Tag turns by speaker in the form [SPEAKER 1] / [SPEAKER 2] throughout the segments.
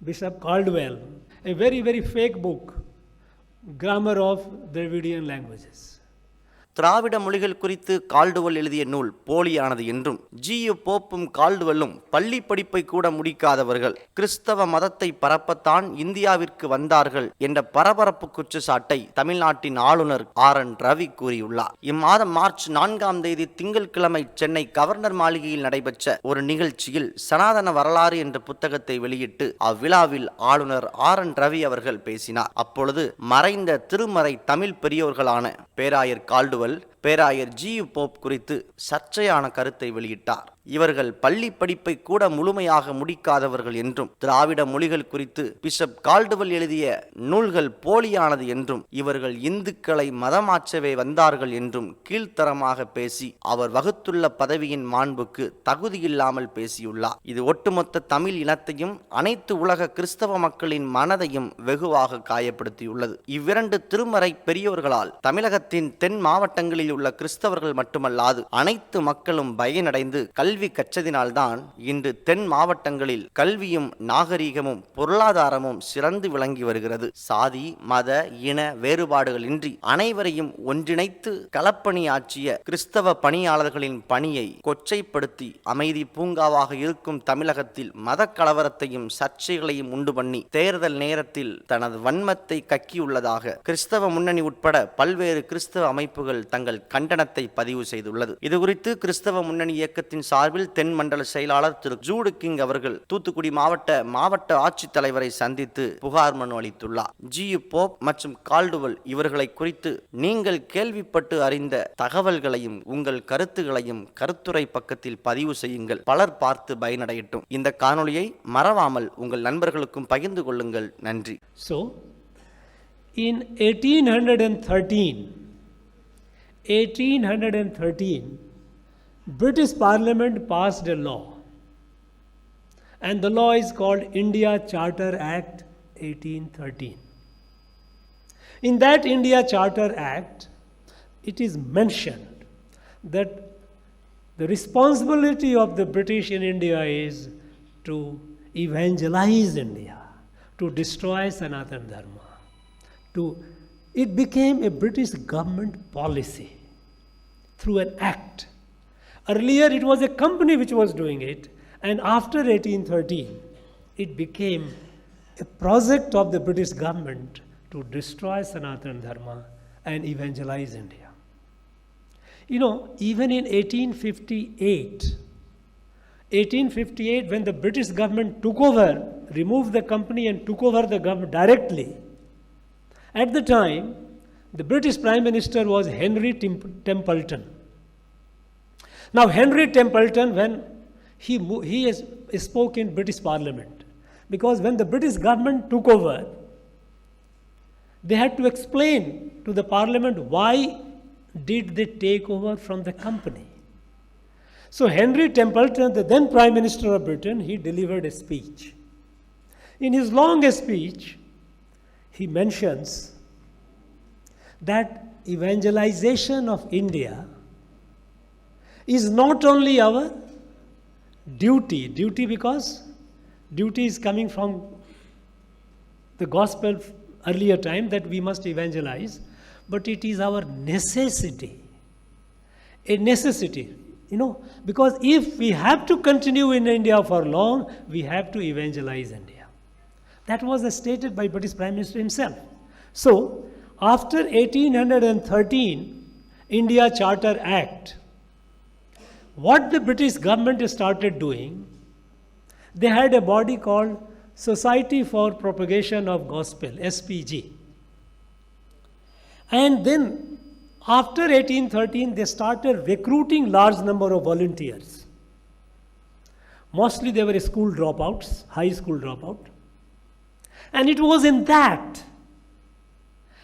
[SPEAKER 1] Bishop Caldwell, a very, very fake book, Grammar of Dravidian Languages.
[SPEAKER 2] திராவிட மொழிகள் குறித்து Caldwell எழுதிய நூல் போலியானது என்றும் ஜியு போப்பும் கால்டுவெல்லும் பள்ளி படிப்பை கூட முடிக்காதவர்கள், கிறிஸ்தவ மதத்தை பரப்பத்தான் இந்தியாவிற்கு வந்தார்கள் என்ற பரபரப்பு குற்றச்சாட்டை தமிழ்நாட்டின் ஆளுநர் RN ரவி கூறியுள்ளார். இம்மாதம் மார்ச் 4ஆம் தேதி திங்கட்கிழமை சென்னை கவர்னர் மாளிகையில் நடைபெற்ற ஒரு நிகழ்ச்சியில் சனாதன வரலாறு என்ற புத்தகத்தை வெளியிட்டு அவ்விழாவில் ஆளுநர் RN ரவி அவர்கள் பேசினார். அப்பொழுது மறைந்த திருமறை தமிழ் பெரியோர்களான பேராயர் கால்டுவெல், பேராயர் ஜியு போப் குறித்து சர்ச்சையான கருத்தை வெளியிட்டார். இவர்கள் பள்ளி படிப்பை கூட முழுமையாக முடிக்காதவர்கள் என்றும், திராவிட மொழிகள் குறித்து பிஷப் கால்டுவெல் எழுதிய நூல்கள் போலியானது என்றும், இவர்கள் இந்துக்களை மதமாற்றவே வந்தார்கள் என்றும் கீழ்த்தரமாக பேசி அவர் வகுத்துள்ள பதவியின் மாண்புக்கு தகுதியில்லாமல் பேசியுள்ளார். இது ஒட்டுமொத்த தமிழ் இனத்தையும் அனைத்து உலக கிறிஸ்தவ மக்களின் மனதையும் வெகுவாக காயப்படுத்தியுள்ளது. இவ்விரண்டு திருமறை பெரியோர்களால் தமிழகத்தின் தென் மாவட்டங்களில் உள்ள கிறிஸ்தவர்கள் மட்டுமல்லாது அனைத்து மக்களும் பயனடைந்து கல்வி கற்றதினால்தான் இன்று தென் மாவட்டங்களில் கல்வியும் நாகரீகமும் பொருளாதாரமும் சிறந்து விளங்கி வருகிறது. சாதி மத இன வேறுபாடுகளின்றி அனைவரையும் ஒன்றிணைத்து களப்பணியாற்றிய கிறிஸ்தவ பணியாளர்களின் பணியை கொச்சைப்படுத்தி அமைதி பூங்காவாக இருக்கும் தமிழகத்தில் மத கலவரத்தையும் சர்ச்சைகளையும் உண்டு பண்ணி தேர்தல் நேரத்தில் தனது வன்மத்தை கக்கியுள்ளதாக கிறிஸ்தவ முன்னணி உட்பட பல்வேறு கிறிஸ்தவ அமைப்புகள் தங்கள் கண்டனத்தை பதிவு செய்துள்ளது. இதுகுறித்து கிறிஸ்தவ முன்னணி இயக்கத்தின் சார்பில் தென் மண்டல செயலாளர் திரு ஜூடு கிங் அவர்கள் தூத்துக்குடி மாவட்ட ஆட்சித்தலைவரை சந்தித்து புகார் மனு அளித்துள்ளார். ஜியு போப் மற்றும் கால்டுவெல் இவர்களை குறித்து நீங்கள் கேள்விப்பட்டு அறிந்த தகவல்களையும் உங்கள் கருத்துகளையும் கருத்துரை பக்கத்தில் பதிவு செய்யுங்கள். பலர் பார்த்து பயனடையட்டும். இந்த காணொளியை மறவாமல் உங்கள் நண்பர்களுக்கும் பகிர்ந்து கொள்ளுங்கள். நன்றி.
[SPEAKER 1] So, in 1813, British Parliament passed a law, and the law is called India Charter Act 1813. In that India Charter Act, it is mentioned that the responsibility of the British in India is to evangelize India, to destroy Sanatana Dharma. It became a British government policy through an act. Earlier it was a company which was doing it, and after 1813 it became a project of the British government to destroy Sanatana Dharma and evangelize India. You know, even in 1858 when the British government took over, removed the company and took over the government directly, at the time the British Prime Minister was Henry Templeton. Now Henry Templeton, when he spoke in British Parliament, because when the British government took over, they had to explain to the Parliament why did they take over from the company. So Henry Templeton, the then Prime Minister of Britain, he delivered a speech. In his longest speech, he mentions that evangelization of India is not only our duty because duty is coming from the gospel earlier time that we must evangelize, but it is our necessity, a necessity, you know, because if we have to continue in India for long, we have to evangelize India. That was stated by British Prime Minister himself. So after 1813 India Charter Act, what the British government started doing, they had a body called Society for Propagation of Gospel, SPG. And then after 1813 they started recruiting large number of volunteers. Mostly they were school dropouts, high school dropout. And it was in that,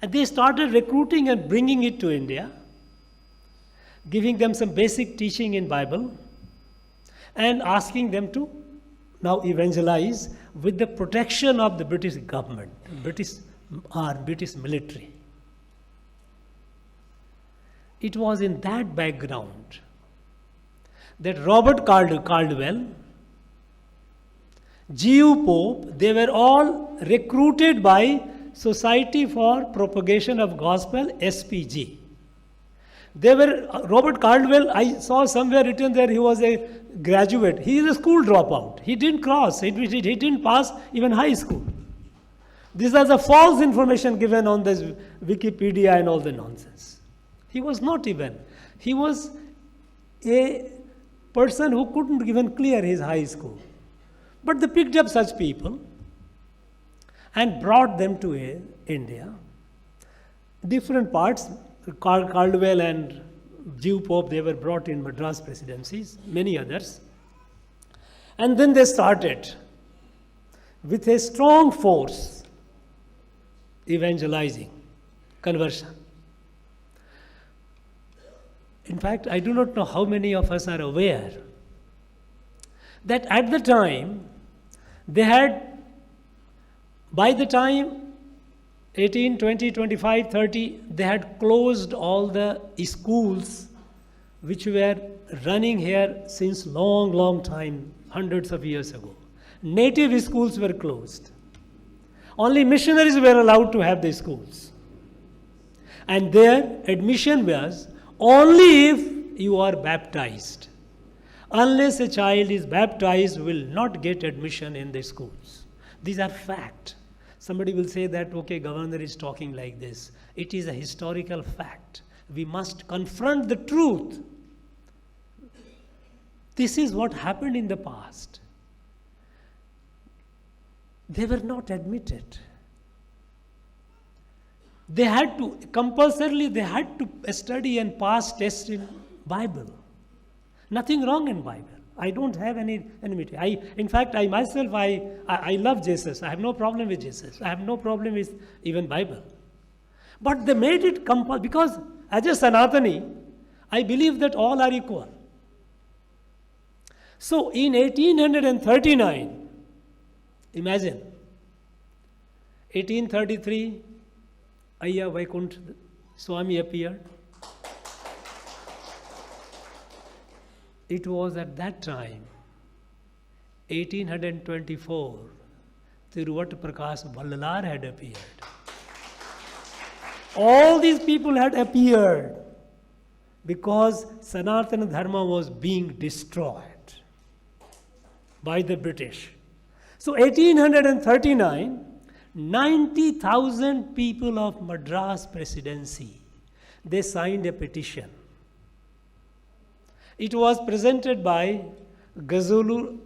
[SPEAKER 1] and they started recruiting and bringing it to India, giving them some basic teaching in Bible and asking them to now evangelize with the protection of the British government, British military. It was in that background that Robert Caldwell GU Pope, they were all recruited by Society for Propagation of Gospel, SPG. They were, Robert Caldwell, I saw somewhere written there, he was a graduate. He is a school dropout. He didn't cross, he didn't pass even high school. These are the false information given on this Wikipedia and all the nonsense. He was not even. He was a person who couldn't even clear his high school. But they picked up such people and brought them to India. Different parts, Caldwell and Jew Pope, they were brought in Madras presidencies, many others. And then they started with a strong force evangelizing, conversion. In fact, I do not know how many of us are aware that at the time, they had, by the time 18, 20, 25, 30, they had closed all the schools which were running here since long time, hundreds of years ago. Native schools were closed. Only missionaries were allowed to have the schools. And their admission was only if you are baptized. Unless a child is baptized, will not get admission in the schools. These are fact. Somebody will say that, okay, governor is talking like this. It is a historical fact. We must confront the truth. This is what happened in the past. They were not admitted. They had to, compulsorily, they had to study and pass tests in Bible. Nothing wrong in Bible. I don't have any enmity. In fact, I myself love Jesus. I have no problem with Jesus. I have no problem with even Bible. But they made it compulsory because as a Sanatani, I believe that all are equal. So in 1839, imagine, 1833, Ayya Vaikunt Swami appeared. It was at that time, 1824, Tiruvat Prakash Vallalar had appeared. All these people had appeared because Sanatana Dharma was being destroyed by the British. So 1839, 90,000 people of Madras Presidency, they signed a petition. It was presented by Gazulu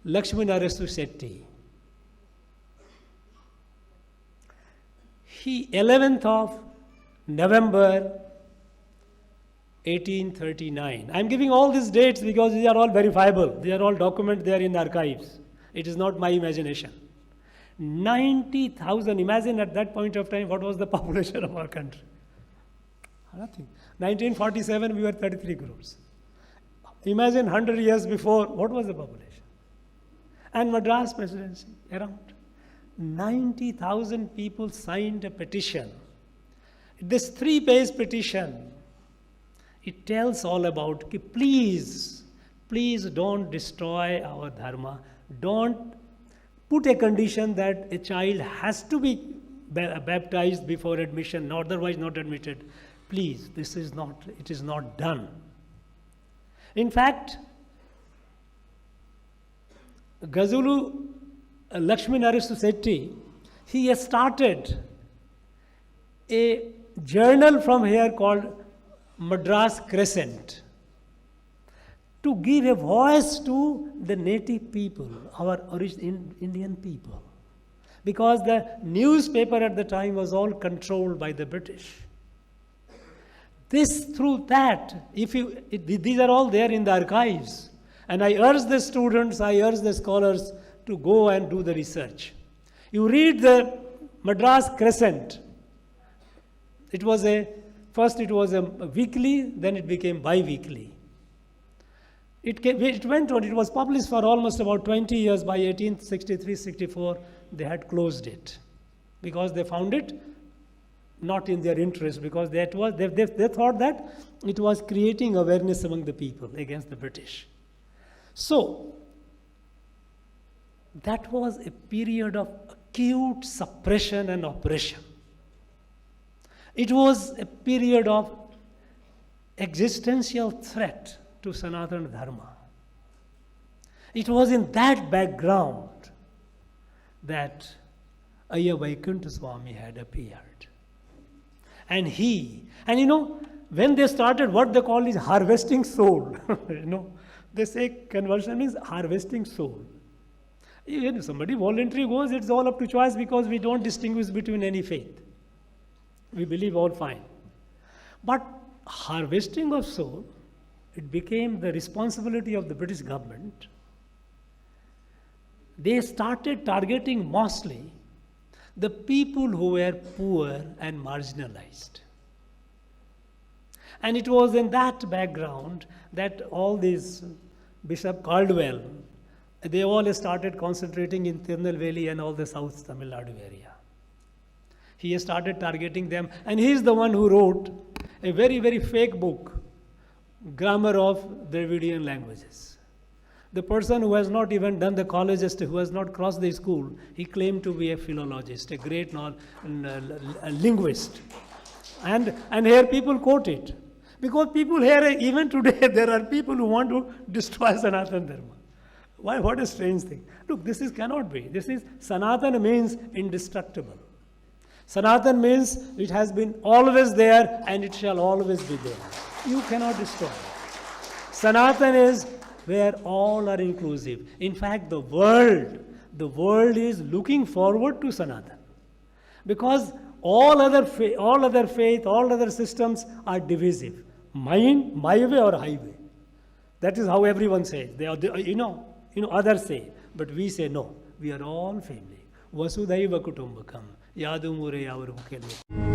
[SPEAKER 1] Lakshminarasu Shetty. He, 11th of November 1839. I am giving all these dates because these are all verifiable. They are all documents, they are in the archives. It is not my imagination. 90,000, imagine at that point of time what was the population of our country. Nothing. 1947 we were 33 crores. Imagine 100 years before, what was the population? And Madras Presidency, around 90,000 people signed a petition. This 3-page petition, it tells all about, please don't destroy our dharma. Don't put a condition that a child has to be baptized before admission, otherwise not admitted. Please, it is not done. In fact, Gazulu Lakshminarasu Shetty, he has started a journal from here called Madras Crescent to give a voice to the native people, our Indian people. Because the newspaper at the time was all controlled by the British. Through that, these are all there in the archives. And I urge the students, I urge the scholars to go and do the research. You read the Madras Crescent. First it was a weekly, then it became bi-weekly. It went on, it was published for almost about 20 years. By 1863-64, they had closed it because they found it not in their interest, because they thought that it was creating awareness among the people against the British. So, that was a period of acute suppression and oppression. It was a period of existential threat to Sanatana Dharma. It was in that background that Ayya Vaikunta Swami had appeared. And when they started what they call is harvesting soul, they say conversion is harvesting soul. Even if somebody voluntarily goes, it's all up to choice because we don't distinguish between any faith. We believe all fine. But harvesting of soul, it became the responsibility of the British government. They started targeting mostly the people who were poor and marginalized. And it was in that background that all these Bishop Caldwell, they all started concentrating in Tirunelveli and all the South Tamil Nadu area. He started targeting them, and he is the one who wrote a very, very fake book, Grammar of Dravidian Languages. The person who has not even done the college, who has not crossed the school, he claimed to be a philologist, a great linguist. And here people quote it. Because people here, even today, there are people who want to destroy Sanatana Dharma. Why? What a strange thing. Look, this cannot be. Sanatana means indestructible. Sanatana means it has been always there and it shall always be there. You cannot destroy it. Sanatana is where all are inclusive. In fact, the world is looking forward to Sanatana. Because all other faith, all other systems are divisive. Mine, my way or highway. That is how everyone says. Others say. But we say no. We are all family. Vasudhaiva kutumbakam. Yadumure yavaru mukhelu.